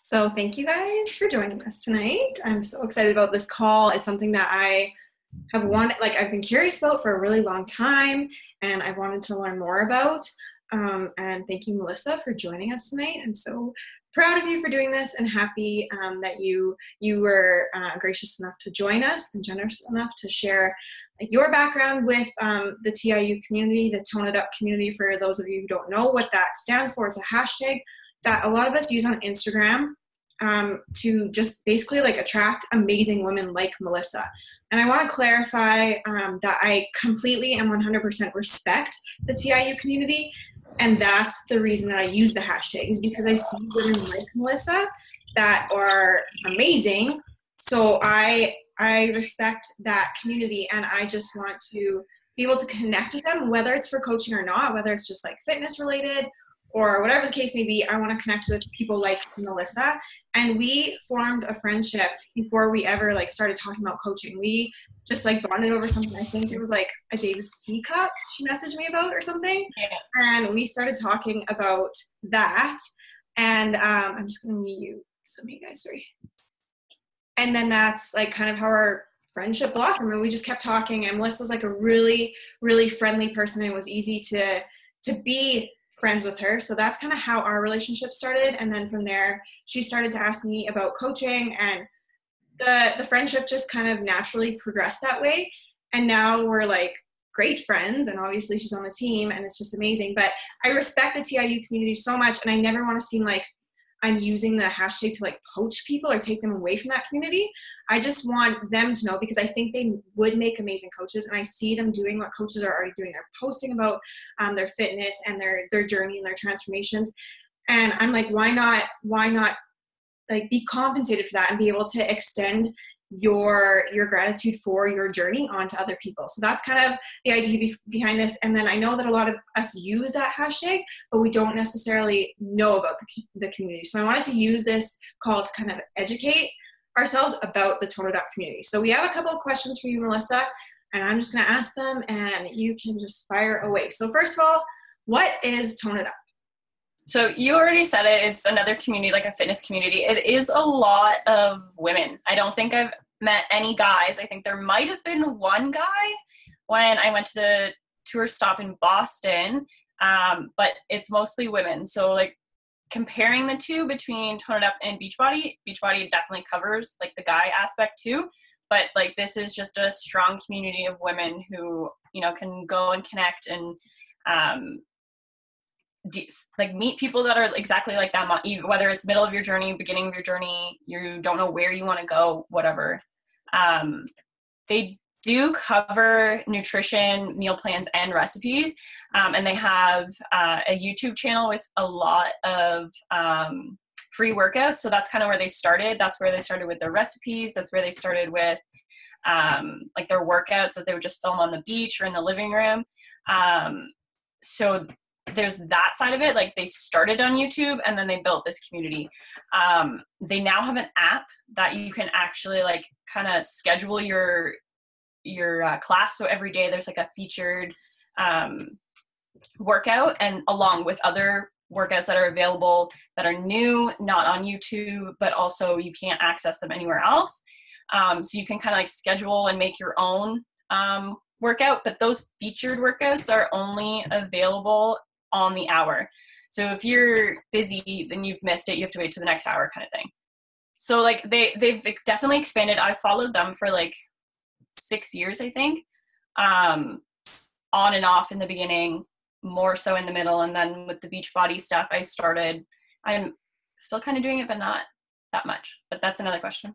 So thank you guys for joining us tonight. I'm so excited about this call. It's something that I have wanted, I've been curious about for a really long time, and I've wanted to learn more about. And thank you, Melissa, for joining us tonight. I'm so proud of you for doing this, and happy that you were gracious enough to join us and generous enough to share your background with the TIU community, the Tone It Up community. For those of you who don't know what that stands for, it's a hashtag that a lot of us use on Instagram to just basically attract amazing women like Melissa. And I want to clarify that I completely and 100% respect the TIU community. And that's the reason that I use the hashtag, is because I see women like Melissa that are amazing. So I respect that community, and I just want to be able to connect with them, whether it's for coaching or not, whether it's just fitness related or whatever the case may be. I want to connect with people like Melissa. And we formed a friendship before we ever started talking about coaching. We just bonded over something. I think it was a David's teacup she messaged me about or something. Yeah. And we started talking about that. And I'm just going to mute some of you guys, sorry. And then that's kind of how our friendship blossomed. And we just kept talking. And Melissa's a really, really friendly person. And it was easy to be friends with her. So that's kind of how our relationship started. And then from there, she started to ask me about coaching, and the friendship just kind of naturally progressed that way. And now we're great friends, and obviously she's on the team, and it's just amazing. But I respect the TIU community so much, and I never want to seem like I'm using the hashtag to poach people or take them away from that community. I just want them to know, because I think they would make amazing coaches, and I see them doing what coaches are already doing. They're posting about their fitness and their journey and their transformations. And I'm why not be compensated for that and be able to extend your gratitude for your journey onto other people. So that's kind of the idea behind this. And then I know that a lot of us use that hashtag, but we don't necessarily know about the community. So I wanted to use this call to kind of educate ourselves about the Tone It Up community. So we have a couple of questions for you, Melissa, and I'm just going to ask them, and you can just fire away. So first of all, what is Tone It Up? So you already said it. It's another community, a fitness community. It is a lot of women. I don't think I've met any guys. I think there might have been one guy when I went to the tour stop in Boston, but it's mostly women. So comparing the two between Tone It Up and Beachbody definitely covers the guy aspect too. But this is just a strong community of women who, can go and connect and meet people that are exactly like them, whether it's middle of your journey, beginning of your journey, you don't know where you want to go, whatever. They do cover nutrition, meal plans, and recipes, and they have a YouTube channel with a lot of free workouts. So that's kind of where they started. That's where they started with their recipes. That's where they started with their workouts that they would just film on the beach or in the living room. So there's that side of it. They started on YouTube, and then they built this community. They now have an app that you can actually kind of schedule your class. So every day there's a featured workout, and along with other workouts that are available that are new, not on YouTube, but also you can't access them anywhere else. So you can kind of schedule and make your own workout, but those featured workouts are only available on the hour. So if you're busy, then you've missed it. You have to wait to the next hour, kind of thing. So they've definitely expanded. I've followed them for 6 years, I think, on and off in the beginning, more so in the middle. And then with the Beachbody stuff, I'm still kind of doing it, but not that much. But that's another question.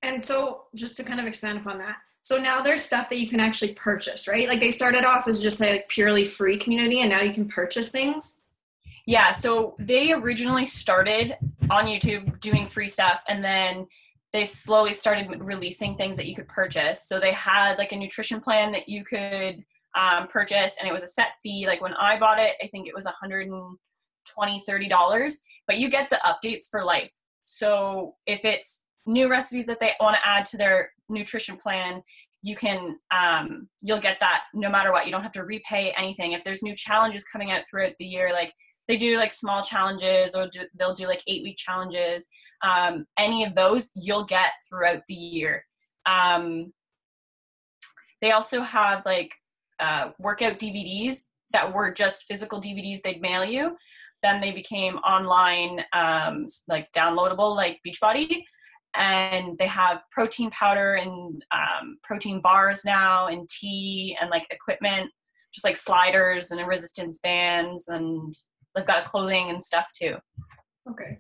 And so just to kind of expand upon that, so now there's stuff that you can actually purchase, right? They started off as just purely free community, and now you can purchase things. Yeah. So they originally started on YouTube doing free stuff, and then they slowly started releasing things that you could purchase. So they had a nutrition plan that you could purchase, and it was a set fee. When I bought it, I think it was $120, $30, but you get the updates for life. So if it's new recipes that they want to add to their nutrition plan, you can you'll get that no matter what. You don't have to repay anything. If there's new challenges coming out throughout the year, they do like small challenges, or they'll do like 8-week challenges. Any of those you'll get throughout the year. They also have like workout DVDs that were just physical DVDs they'd mail you. Then they became online, like downloadable, like Beachbody. And they have protein powder and protein bars now, and tea, and like equipment, just like sliders and resistance bands, and they've got clothing and stuff too. Okay.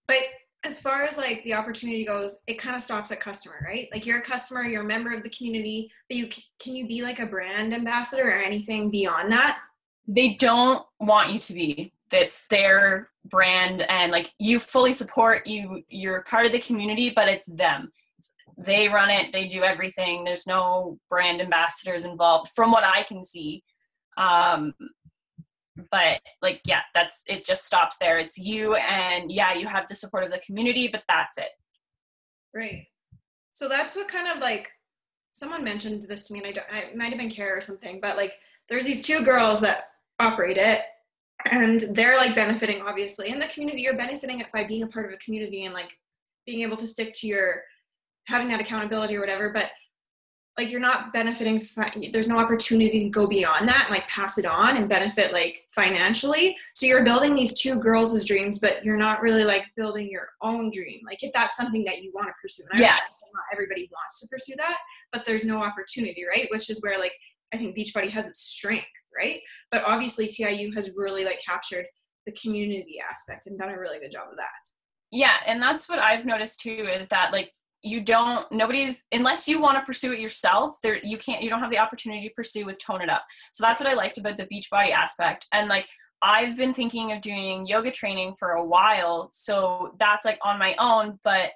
But as far as like the opportunity goes, it kind of stops at customer, right? Like you're a customer, you're a member of the community, but can you be like a brand ambassador or anything beyond that? They don't want you to be. It's their brand, and like you fully support you're part of the community, but it's them. They run it, they do everything. There's no brand ambassadors involved from what I can see. But like, yeah, it just stops there. It's you, and yeah, you have the support of the community, but that's it. Right. So that's what kind of like, someone mentioned this to me, and I might have been Kara or something, but like there's these 2 girls that operate it, and they're like benefiting obviously in the community. You're benefiting it by being a part of a community and like being able to stick to having that accountability or whatever, but like you're not benefiting, there's no opportunity to go beyond that and like pass it on and benefit like financially. So you're building these 2 girls' dreams, but you're not really like building your own dream. Like if that's something that you want to pursue, and I understand not everybody wants to pursue that, but there's no opportunity, right? Which is where like I think Beachbody has its strength, right? But obviously TIU has really like captured the community aspect and done a really good job of that. Yeah, and that's what I've noticed too, is that like nobody's, unless you want to pursue it yourself, you don't have the opportunity to pursue with Tone It Up. So that's what I liked about the Beachbody aspect. And like I've been thinking of doing yoga training for a while, so that's like on my own, but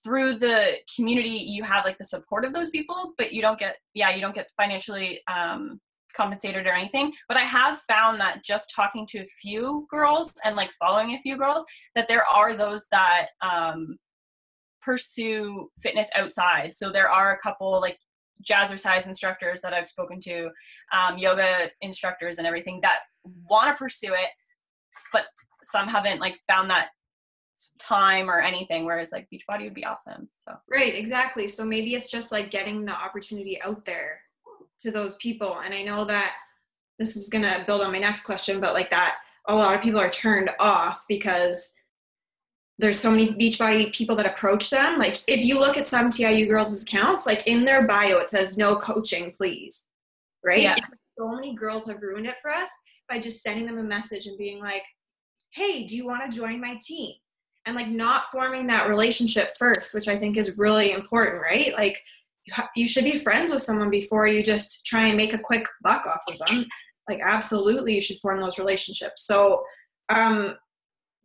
through the community you have like the support of those people, but you don't get financially compensated or anything. But I have found that just talking to a few girls and like following a few girls, that there are those that pursue fitness outside. So there are a couple like jazzercise instructors that I've spoken to, yoga instructors and everything, that want to pursue it, but some haven't like found that time or anything, whereas like Beachbody would be awesome. So right, exactly. So maybe it's just like getting the opportunity out there to those people. And I know that this is going to build on my next question, but like that a lot of people are turned off because there's so many Beachbody people that approach them. Like if you look at some TIU girls' accounts, like in their bio it says no coaching please, right? Yeah. So many girls have ruined it for us by just sending them a message and being like, hey, do you want to join my team? And like not forming that relationship first, which I think is really important, right? Like you should be friends with someone before you just try and make a quick buck off of them. Like absolutely you should form those relationships. So do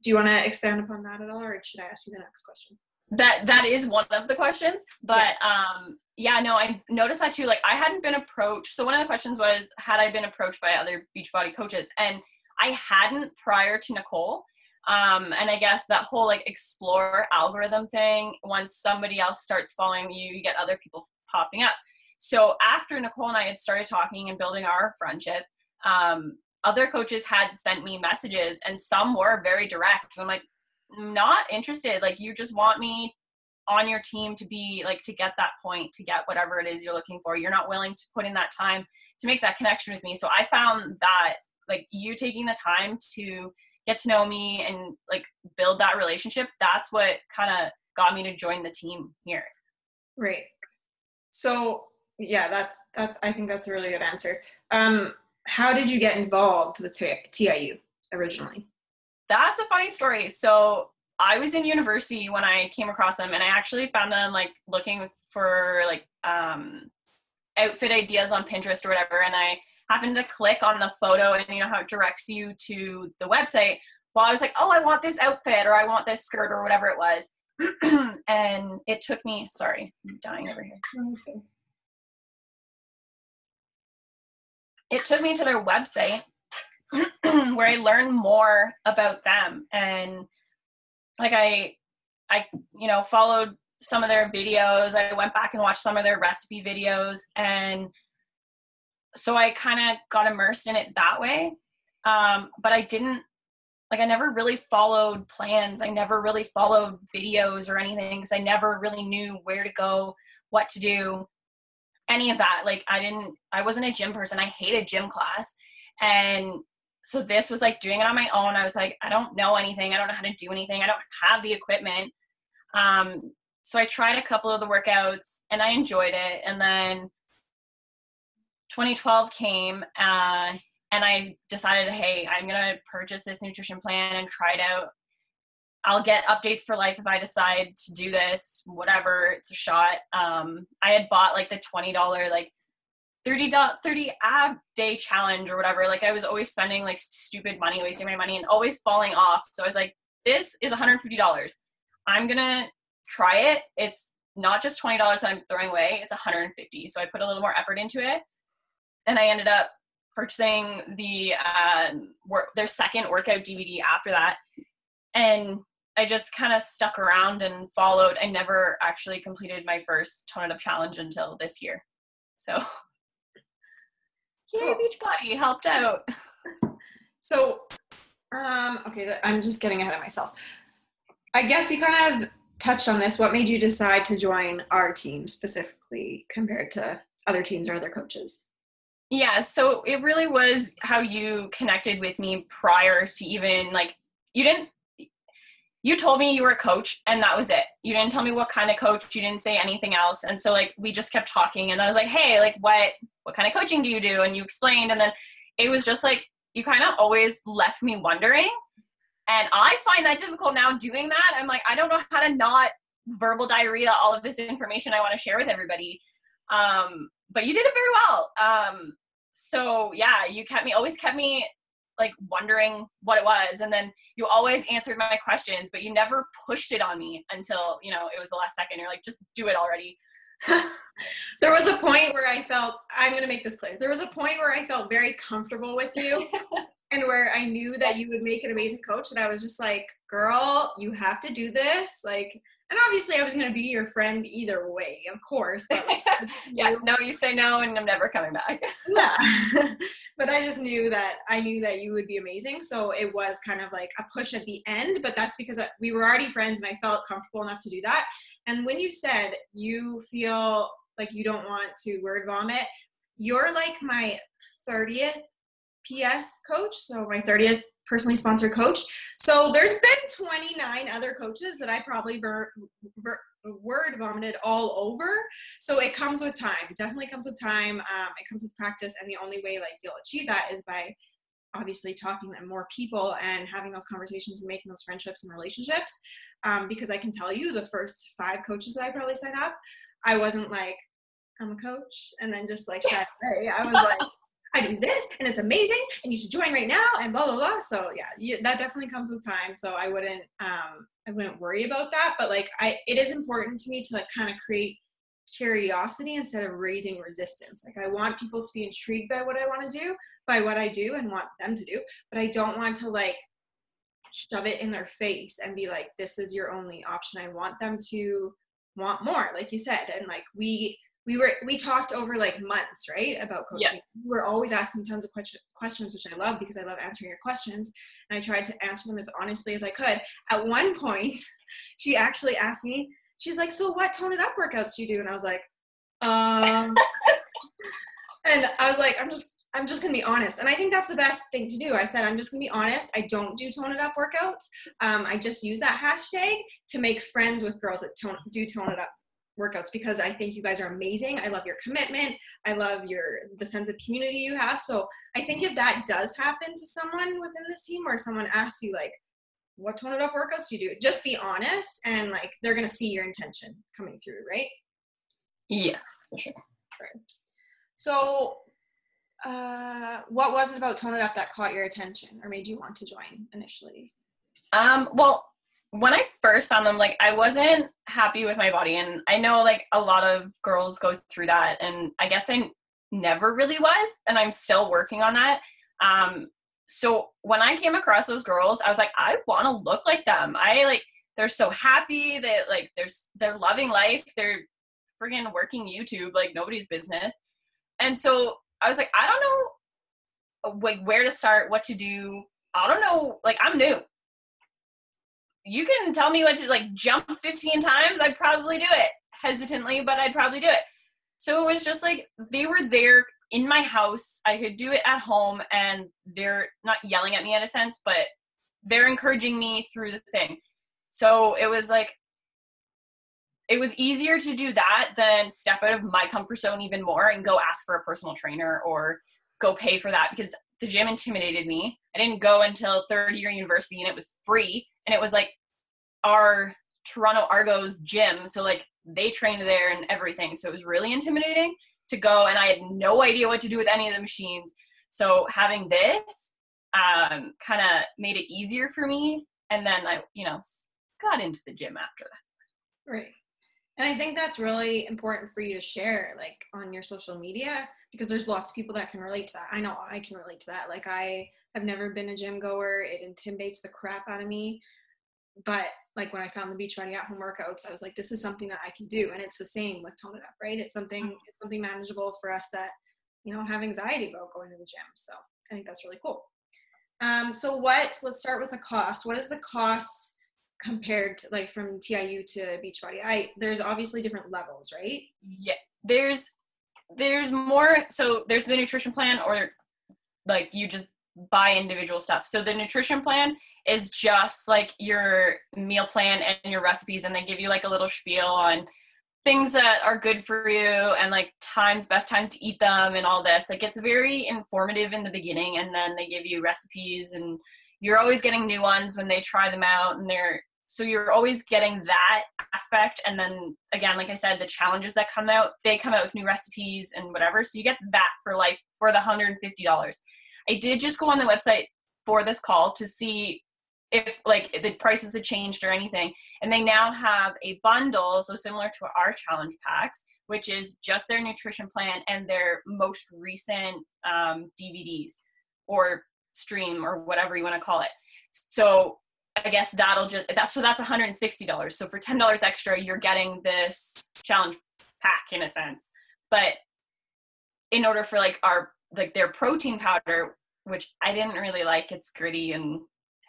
you want to expand upon that at all, or should I ask you the next question? That is one of the questions, but I noticed that too. Like I hadn't been approached. So one of the questions was, had I been approached by other Beachbody coaches? And I hadn't prior to Nicole. And I guess that whole like explore algorithm thing, once somebody else starts following you, you get other people popping up. So after Nicole and I had started talking and building our friendship, other coaches had sent me messages, and some were very direct. I'm like, not interested. Like you just want me on your team to be like, to get that point, to get whatever it is you're looking for. You're not willing to put in that time to make that connection with me. So I found that like you taking the time to get to know me and like build that relationship, that's what kind of got me to join the team here. Right. So yeah, that's I think that's a really good answer. How did you get involved with TIU originally? That's a funny story. So I was in university when I came across them, and I actually found them like looking for like outfit ideas on Pinterest or whatever, and I happened to click on the photo, and you know how it directs you to the website. Well, I was like, oh, I want this outfit, or I want this skirt, or whatever it was. And it took me, sorry, I'm dying over here. Okay. It took me to their website where I learned more about them. And like I followed some of their videos. I went back and watched some of their recipe videos. And so I kind of got immersed in it that way. But I never really followed plans. I never really followed videos or anything because I never really knew where to go, what to do, any of that. Like I wasn't a gym person. I hated gym class. And so this was like doing it on my own. I was like, I don't know anything. I don't know how to do anything. I don't have the equipment. So I tried a couple of the workouts and I enjoyed it. And then 2012 came, and I decided, hey, I'm going to purchase this nutrition plan and try it out. I'll get updates for life if I decide to do this, whatever, it's a shot. I had bought like the $20, like 30 ab day challenge or whatever. Like I was always spending like stupid money, wasting my money and always falling off. So I was like, this is $150. I'm going to try it. It's not just $20 that I'm throwing away. It's $150. So I put a little more effort into it. And I ended up purchasing their second workout DVD after that. And I just kind of stuck around and followed. I never actually completed my first Tone It Up challenge until this year. So, yay, Beachbody helped out. So, okay, I'm just getting ahead of myself. I guess you kind of touched on this. What made you decide to join our team specifically compared to other teams or other coaches? Yeah, so it really was how you connected with me prior to even like, you told me you were a coach and that was it. You didn't tell me what kind of coach, you didn't say anything else. And so like, we just kept talking and I was like, hey, like what kind of coaching do you do? And you explained, and then it was just like, you kind of always left me wondering. And I find that difficult now doing that. I'm like, I don't know how to not verbal diarrhea all of this information I want to share with everybody. But you did it very well. So yeah, always kept me like wondering what it was. And then you always answered my questions, but you never pushed it on me until, it was the last second. You're like, just do it already. There was a point where I'm going to make this clear. There was a point where I felt very comfortable with you and where I knew that you would make an amazing coach. And I was just like, girl, you have to do this. Like, and obviously I was going to be your friend either way, of course. But yeah, no, you say no and I'm never coming back. Yeah. But I just knew that you would be amazing. So it was kind of like a push at the end, but that's because we were already friends and I felt comfortable enough to do that. And when you said you feel like you don't want to word vomit, you're like my 30th PS coach. So my 30th personally sponsored coach. So there's been 29 other coaches that I probably word vomited all over. So it comes with time. It definitely comes with time. It comes with practice. And the only way like you'll achieve that is by obviously talking to more people and having those conversations and making those friendships and relationships. Because I can tell you the first 5 coaches that I probably signed up, I wasn't like, I'm a coach. And then just like shy away. I was like, I do this and it's amazing and you should join right now and blah, blah, blah. So yeah, that definitely comes with time. So I wouldn't worry about that. But like, it is important to me to like kind of create curiosity instead of raising resistance. Like I want people to be intrigued by what I want to do, by what I do and want them to do, but I don't want to like shove it in their face and be like, this is your only option. I want them to want more, like you said. And like, we talked over like months, right, about coaching. Yeah. You were always asking tons of questions, which I love because I love answering your questions. And I tried to answer them as honestly as I could. At one point, she actually asked me, she's like, so what Tone It Up workouts do you do? And I was like, and I was like, I'm just going to be honest. And I think that's the best thing to do. I said, I'm just going to be honest. I don't do Tone It Up workouts. I just use that hashtag to make friends with girls that do Tone It Up workouts because I think you guys are amazing. I love your commitment. I love the sense of community you have. So I think if that does happen to someone within this team or someone asks you like, what Tone It Up workouts do you do? Just be honest and like they're going to see your intention coming through, right? Yes, for sure. Right. So what was it about Tone It Up that caught your attention or made you want to join initially? Well, when I first found them, like I wasn't happy with my body, and I know like a lot of girls go through that, and I guess I never really was, and I'm still working on that. So when I came across those girls, I was like, I want to look like them. They're so happy that like they're loving life. They're friggin' working YouTube like nobody's business. And so I was like, I don't know like where to start, what to do. I don't know. Like, I'm new. You can tell me what to, like, jump 15 times. I'd probably do it hesitantly, but I'd probably do it. So it was just like, they were there in my house. I could do it at home, and they're not yelling at me in a sense, but they're encouraging me through the thing. So it was like, it was easier to do that than step out of my comfort zone even more and go ask for a personal trainer or go pay for that, because the gym intimidated me. I didn't go until third year university, and it was free. And it was like our Toronto Argos gym. So like they trained there and everything. So it was really intimidating to go, and I had no idea what to do with any of the machines. So having this kind of made it easier for me. And then I, got into the gym after that. Right. And I think that's really important for you to share, like, on your social media, because there's lots of people that can relate to that. I know I can relate to that. Like, I have never been a gym goer. It intimidates the crap out of me. But like when I found the Beachbody at home workouts, I was like, this is something that I can do. And it's the same with Tone It Up, right? It's something manageable for us that, have anxiety about going to the gym. So I think that's really cool. So let's start with the cost. What is the cost compared to, like, from TIU to Beachbody? There's obviously different levels, right? Yeah, there's more. So there's the nutrition plan, or like you just buy individual stuff. So the nutrition plan is just like your meal plan and your recipes, and they give you like a little spiel on things that are good for you and like best times to eat them and all this. Like, it's very informative in the beginning, and then they give you recipes, and you're always getting new ones when they try them out, and so you're always getting that aspect. And then again, like I said, the challenges that they come out with new recipes and whatever. So you get that for life for the $150. I did just go on the website for this call to see if like the prices had changed or anything. And they now have a bundle, so similar to our challenge packs, which is just their nutrition plan and their most recent DVDs or stream or whatever you want to call it. So I guess that's $160. So for $10 extra, you're getting this challenge pack in a sense. But in order for their protein powder, which I didn't really like, it's gritty and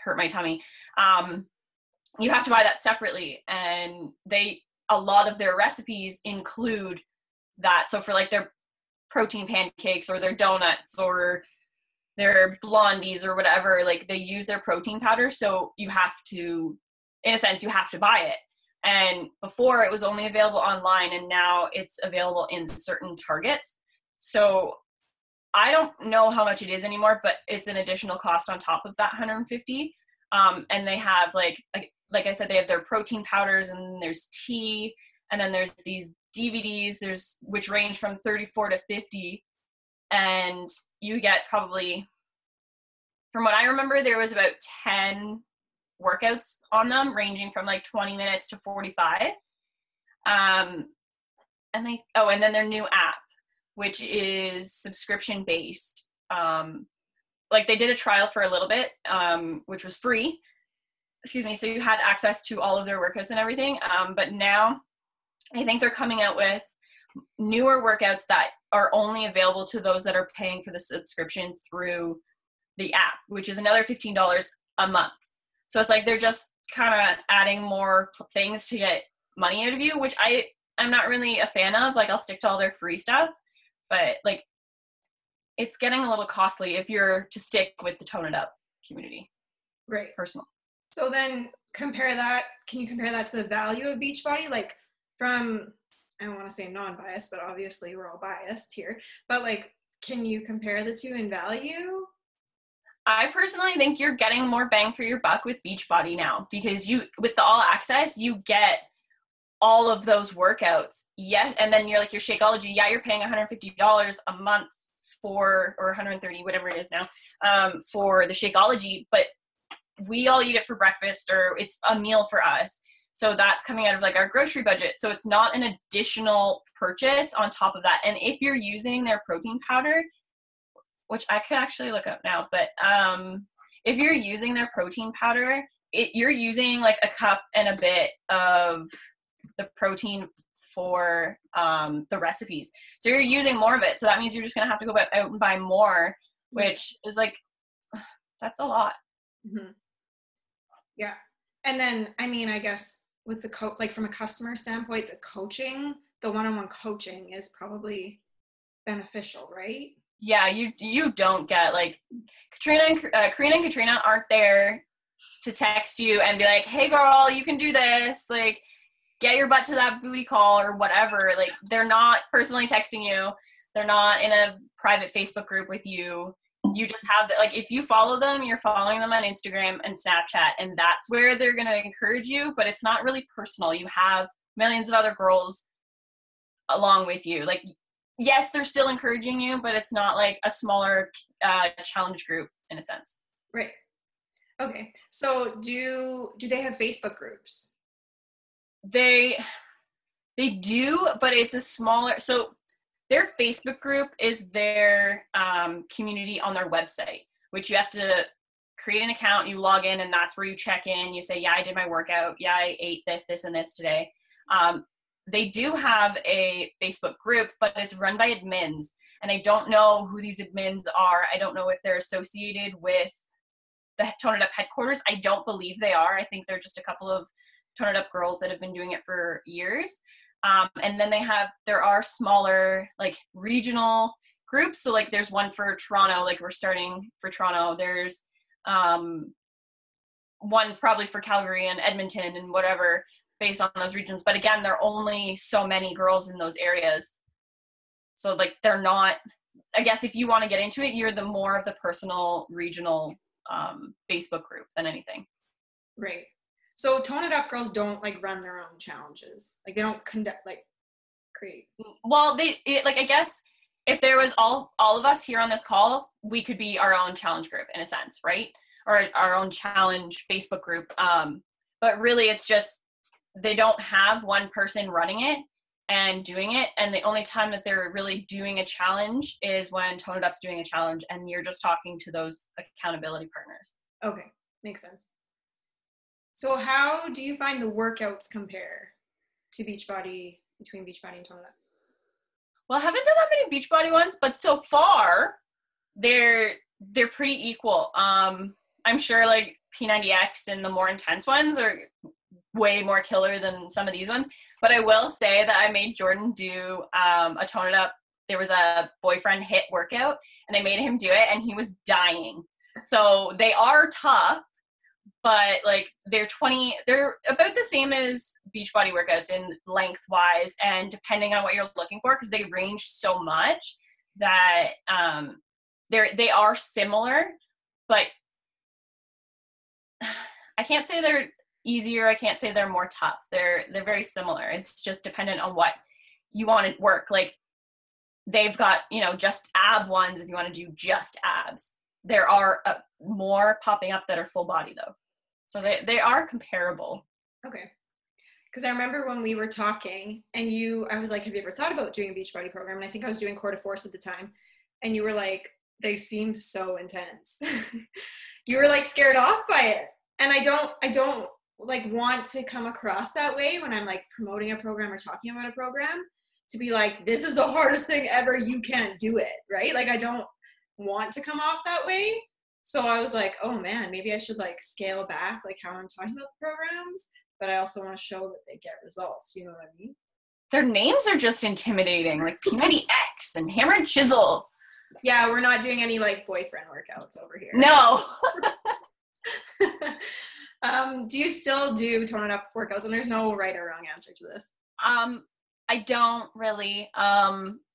hurt my tummy. You have to buy that separately, and a lot of their recipes include that. So for like their protein pancakes or their donuts or their blondies or whatever, like they use their protein powder. So you have to, in a sense, you have to buy it. And before it was only available online, and now it's available in certain Targets. So I don't know how much it is anymore, but it's an additional cost on top of that $150. And they have like I said, they have their protein powders, and there's tea, and then there's these DVDs, which range from 34 to 50. And you get probably, from what I remember, there was about 10 workouts on them, ranging from like 20 minutes to 45. And then their new app, which is subscription based. Like they did a trial for a little bit, which was free. So you had access to all of their workouts and everything. But now I think they're coming out with newer workouts that are only available to those that are paying for the subscription through the app, which is another $15 a month. So it's like they're just kind of adding more things to get money out of you, which I'm not really a fan of. Like, I'll stick to all their free stuff, but like it's getting a little costly if you're to stick with the Tone It Up community. Right. Personal. So then can you compare that to the value of Beachbody? Like, from, I don't want to say non-biased, but obviously we're all biased here, but like, can you compare the two in value? I personally think you're getting more bang for your buck with Beachbody now, because with the all access, you get all of those workouts. Yes. And then you're like your Shakeology. Yeah, you're paying $150 a month or 130, whatever it is now, for the Shakeology, but we all eat it for breakfast, or it's a meal for us. So that's coming out of like our grocery budget. So it's not an additional purchase on top of that. And if you're using their protein powder, which I could actually look up now, but if you're using their protein powder, you're using like a cup and a bit of the protein for the recipes. So you're using more of it. So that means you're just going to have to go out and buy more which is like, that's a lot. Mm-hmm. Yeah. And then, I mean, I guess with the like from a customer standpoint, the one-on-one coaching is probably beneficial, right? Yeah, you don't get like Karina and Katrina aren't there to text you and be like, hey girl, you can do this, like get your butt to that booty call or whatever. Like they're not personally texting you, they're not in a private Facebook group with you. You just have that, like if you follow them, you're following them on Instagram and Snapchat, and that's where they're going to encourage you, but it's not really personal. You have millions of other girls along with you. Like yes, they're still encouraging you, but it's not like a smaller challenge group in a sense. Right. Okay. So do they have Facebook groups? They do, but it's a smaller, so their Facebook group is their community on their website, which you have to create an account, you log in, and that's where you check in. You say, yeah, I did my workout. Yeah, I ate this, this, and this today. They do have a Facebook group, but it's run by admins, and I don't know who these admins are. I don't know if they're associated with the Tone It Up headquarters. I don't believe they are. I think they're just a couple of Tone It Up girls that have been doing it for years. And then there are smaller like regional groups. So like there's one for Toronto, like we're starting for Toronto. There's one probably for Calgary and Edmonton and whatever based on those regions. But again, there are only so many girls in those areas. So like they're not, I guess if you want to get into it, you're the more of the personal regional Facebook group than anything. Right. So Tone It Up girls don't like run their own challenges. Like they don't create. Well, like I guess if there was all of us here on this call, we could be our own challenge group in a sense, right? Or our own challenge Facebook group. But really it's just they don't have one person running it and doing it, and the only time that they're really doing a challenge is when Tone It Up's doing a challenge and you're just talking to those accountability partners. Okay, makes sense. So how do you find the workouts compare to Beachbody, between Beachbody and Tone It Up? Well, I haven't done that many Beachbody ones, but so far they're pretty equal. I'm sure like P90X and the more intense ones are way more killer than some of these ones, but I will say that I made Jordan do a Tone It Up. There was a boyfriend hit workout and I made him do it and he was dying. So they are tough, but like they're about the same as Beachbody workouts in lengthwise and depending on what you're looking for, because they range so much that they are similar, but I can't say they're easier. I can't say they're more tough. They're very similar. It's just dependent on what you want to work. Like they've got, just ab ones if you want to do just abs. There are more popping up that are full body though. So they are comparable. Okay. Because I remember when we were talking and I was like, have you ever thought about doing a Beachbody program? And I think I was doing Core de Force at the time. And you were like, they seem so intense. You were like scared off by it. And I don't like want to come across that way when I'm like promoting a program or talking about a program, to be like, this is the hardest thing ever, you can't do it, right? Like I don't want to come off that way. So I was like, oh man, maybe I should like scale back like how I'm talking about the programs, but I also want to show that they get results. You know what I mean? Their names are just intimidating, like P90X and Hammer and Chisel. Yeah, we're not doing any like boyfriend workouts over here. No. Do you still do Tone It Up workouts? And there's no right or wrong answer to this. I don't really.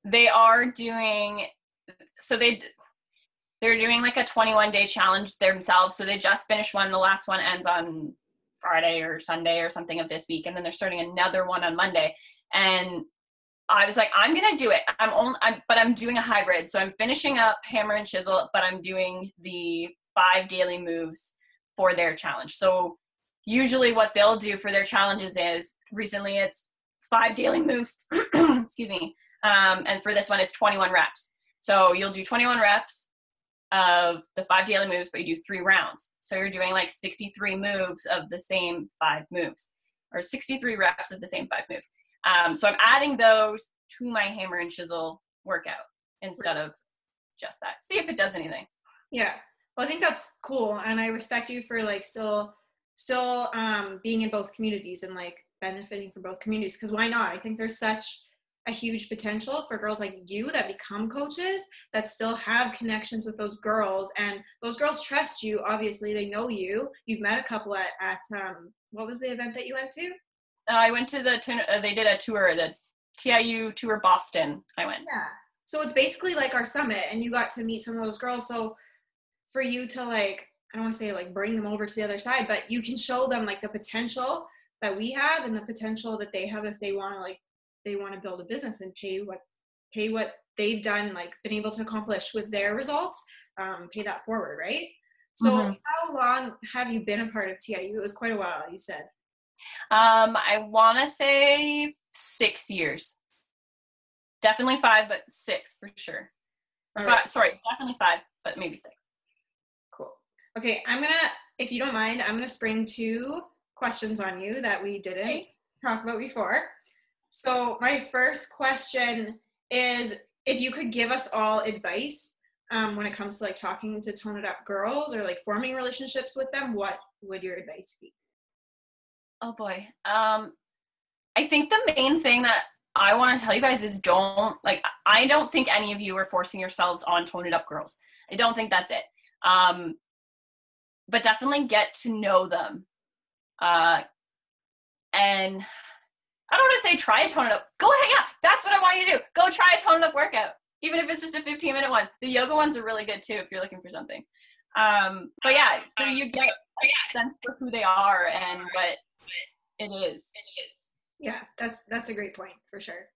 They are doing, so they're doing like a 21-day challenge themselves. So they just finished one. The last one ends on Friday or Sunday or something of this week. And then they're starting another one on Monday. And I was like, I'm going to do it. But I'm doing a hybrid. So I'm finishing up Hammer and Chisel, but I'm doing the 5 daily moves for their challenge. So usually what they'll do for their challenges is, recently it's 5 daily moves, excuse me. And for this one, it's 21 reps. So you'll do 21 reps of the 5 daily moves, but you do 3 rounds. So you're doing like 63 moves of the same 5 moves, or 63 reps of the same 5 moves. So I'm adding those to my Hammer and Chisel workout instead of suggest that. See if it does anything. Yeah. Well, I think that's cool. And I respect you for like still being in both communities and like benefiting from both communities. Cause why not? I think there's such a huge potential for girls like you that become coaches that still have connections with those girls, and those girls trust you. Obviously they know you. You've met a couple at what was the event that you went to? I went to they did a tour, the TIU tour Boston. I went. Yeah. So it's basically like our summit, and you got to meet some of those girls. So for you to like, I don't want to say like bring them over to the other side, but you can show them like the potential that we have and the potential that they have if they want to build a business and pay what they've done, like been able to accomplish with their results, pay that forward, right? So how long have you been a part of TIU? It was quite a while, you said. I want to say 6 years. Definitely 5, but 6 for sure. Right. Sorry, definitely 5, but maybe 6. Cool. Okay, if you don't mind, I'm gonna spring 2 questions on you that we didn't talk about before. So my first question is, if you could give us all advice when it comes to like talking to Tone It Up girls or like forming relationships with them, what would your advice be? Oh boy. I think the main thing that I want to tell you guys is I don't think any of you are forcing yourselves on Tone It Up girls. I don't think that's it. But definitely get to know them. And I don't want to say try a Tone It Up. Go ahead. Yeah, that's what I want you to do. Go try a Tone It Up workout. Even if it's just a 15-minute one. The yoga ones are really good too if you're looking for something. But yeah, so you get a sense for who they are and what it is. Yeah, that's a great point for sure.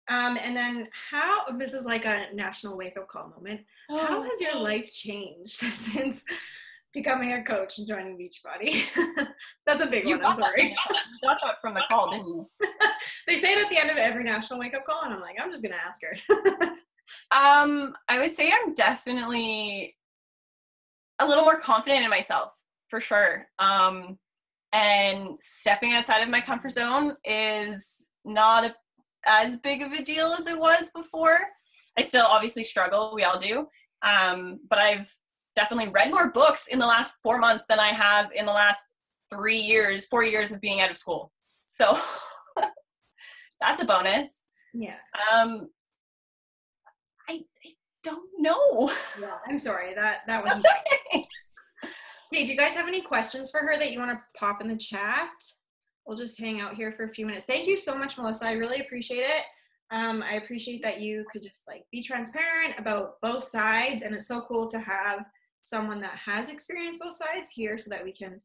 And then this is like a national wake-up call moment. How has your life changed since becoming a coach and joining Beachbody? That's a big one, I'm sorry. You got that from the call, didn't you? They say it at the end of every national wake-up call, and I'm like, I'm just going to ask her. I would say I'm definitely a little more confident in myself, for sure. And stepping outside of my comfort zone is not as big of a deal as it was before. I still obviously struggle. We all do. But I've definitely read more books in the last 4 months than I have in the last 4 years of being out of school. So that's a bonus. Yeah. I don't know. Yeah, I'm sorry. That was That's okay. Okay, do you guys have any questions for her that you want to pop in the chat? We'll just hang out here for a few minutes. Thank you so much, Melissa. I really appreciate it. I appreciate that you could just like be transparent about both sides, and it's so cool to have someone that has experienced both sides here so that we can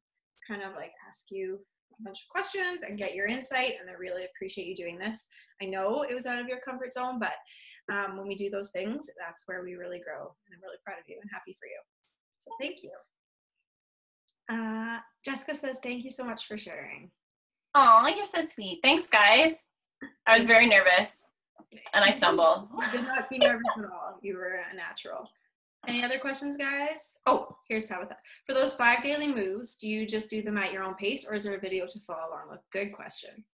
kind of like ask you a bunch of questions and get your insight, and I really appreciate you doing this. I know it was out of your comfort zone, but when we do those things, that's where we really grow, and I'm really proud of you and happy for you. So thank you. Jessica says, thank you so much for sharing. Oh, you're so sweet. Thanks, guys. I was very nervous, and I stumbled. You did not seem nervous at all. You were a natural. Any other questions, guys? Oh, here's Tabitha. For those 5 daily moves, do you just do them at your own pace, or is there a video to follow along with? Good question.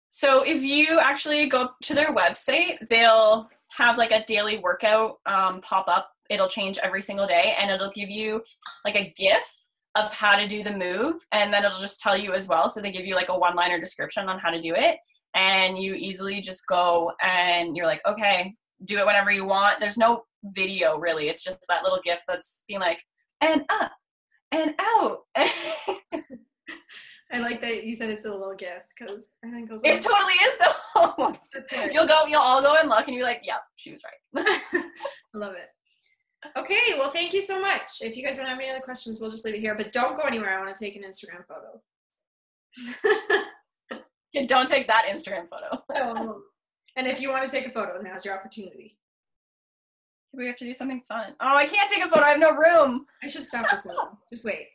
So if you actually go to their website, they'll have like a daily workout pop up. It'll change every single day, and it'll give you like a GIF of how to do the move, and then it'll just tell you as well. So they give you like a 1-liner description on how to do it, and you easily just go and you're like, okay, do it whenever you want. There's no video really. It's just that little GIF that's being like, and up and out. I like that you said it's a little GIF, because I think it totally is though. That's You'll all go and look and you're like, yeah, she was right. I love it. Okay, well, thank you so much. If you guys don't have any other questions, we'll just leave it here, but don't go anywhere. I want to take an Instagram photo. Yeah, don't take that Instagram photo. And if you want to take a photo, now's your opportunity. We have to do something fun. Oh, I can't take a photo. I have no room. I should stop the photo. Just wait.